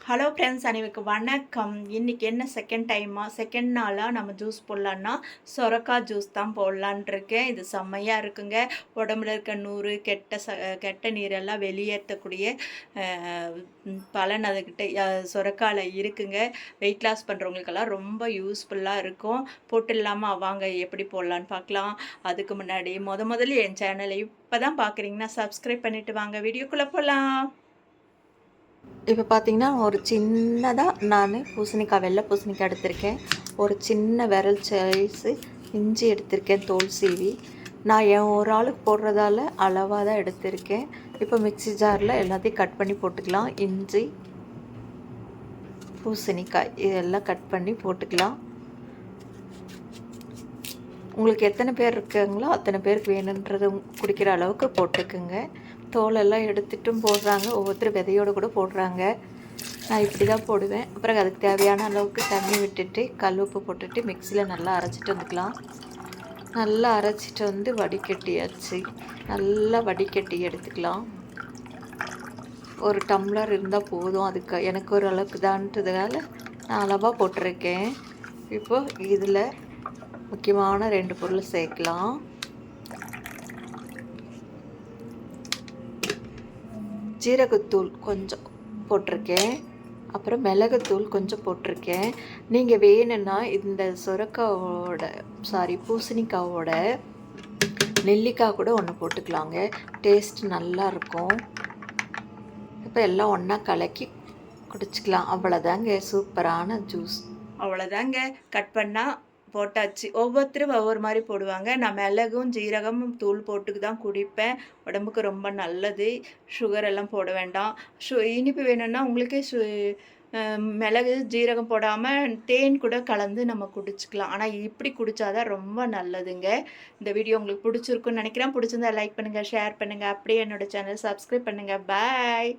Hello friends, அனைவருக்கும் வணக்கம். இன்றைக்கி என்ன செகண்ட் நாளாக நம்ம ஜூஸ் போடலான்னா சொரக்காய் ஜூஸ் தான் போடலான் இருக்கேன். இது செம்மையாக இருக்குங்க. உடம்புல இருக்க நூறு கெட்ட நீரெல்லாம் வெளியேற்றக்கூடிய பலன் அதுக்கிட்ட சொரக்காயில் இருக்குங்க. வெயிட் லாஸ் பண்ணுறவங்களுக்கெல்லாம் ரொம்ப யூஸ்ஃபுல்லாக இருக்கும். போட்டு இல்லாமல் வாங்க எப்படி போடலான்னு பார்க்கலாம். அதுக்கு முன்னாடி முதல்ல என் சேனலை இப்போ தான் பார்க்குறீங்கன்னா சப்ஸ்கிரைப் பண்ணிவிட்டு வாங்க, வீடியோக்குள்ளே போகலாம். இப்போ பார்த்தீங்கன்னா ஒரு சின்னதாக நான் வெள்ளை பூசணிக்காய் எடுத்திருக்கேன். ஒரு சின்ன விரல் சைஸு இஞ்சி எடுத்திருக்கேன், தோல் சீவி. நான் என் ஒரு ஆளுக்கு போடுறதால அளவாக தான் எடுத்திருக்கேன். இப்போ மிக்ஸி ஜாரில் எல்லாத்தையும் கட் பண்ணி போட்டுக்கலாம். இஞ்சி, பூசணிக்காய் இதெல்லாம் கட் பண்ணி போட்டுக்கலாம். உங்களுக்கு எத்தனை பேர் இருக்காங்களோ அத்தனை பேருக்கு வேணுன்றது குடிக்கிற அளவுக்கு போட்டுக்குங்க. தோலெல்லாம் எடுத்துட்டும் போடுறாங்க, ஒவ்வொருத்தரும் விதையோடு கூட போடுறாங்க. நான் இப்படி தான் போடுவேன். அப்புறம் அதுக்கு தேவையான அளவுக்கு தண்ணி விட்டுட்டு கல் உப்பு போட்டுட்டு மிக்சியில் நல்லா அரைச்சிட்டு வந்துக்கலாம். நல்லா அரைச்சிட்டு வந்து வடிகட்டியாச்சு. நல்லா வடிகட்டி எடுத்துக்கலாம். ஒரு டம்ளர் இருந்தால் போதும். அதுக்கு எனக்கு ஒரு அளவுக்கு தான்றதுனால நான் அளவாக போட்டிருக்கேன். இப்போது இதில் முக்கியமான 2 பொருள் சேர்க்கலாம். ஜீரகத்தூள் கொஞ்சம் போட்டிருக்கேன், அப்புறம் மிளகுத்தூள் கொஞ்சம் போட்டிருக்கேன். நீங்கள் வேணும்னா இந்த பூசணிக்காவோட நெல்லிக்காய் கூட ஒன்று போட்டுக்கலாங்க. டேஸ்ட் நல்லாயிருக்கும். இப்போ எல்லாம் ஒன்றா கலக்கி குடிச்சிக்கலாம். அவ்வளோதாங்க, சூப்பரான ஜூஸ். அவ்வளோதாங்க, கட் பண்ணால் போட்டாச்சு. ஒவ்வொருத்தரும் ஒவ்வொரு மாதிரி போடுவாங்க. நான் மிளகும் ஜீரகமும் தூள் போட்டுக்கு தான் குடிப்பேன். உடம்புக்கு ரொம்ப நல்லது. சுகர் எல்லாம் போட வேண்டாம். இனிப்பு வேணும்னா உங்களுக்கே மிளகு ஜீரகம் போடாமல் தேன் கூட கலந்து நம்ம குடிச்சிக்கலாம். ஆனால் இப்படி குடித்தாதான் ரொம்ப நல்லதுங்க. இந்த வீடியோ உங்களுக்கு பிடிச்சிருக்குன்னு நினைக்கிறேன். பிடிச்சிருந்தா லைக் பண்ணுங்கள், ஷேர் பண்ணுங்கள். அப்படியே என்னோடய சேனல் சப்ஸ்கிரைப் பண்ணுங்கள். பாய்.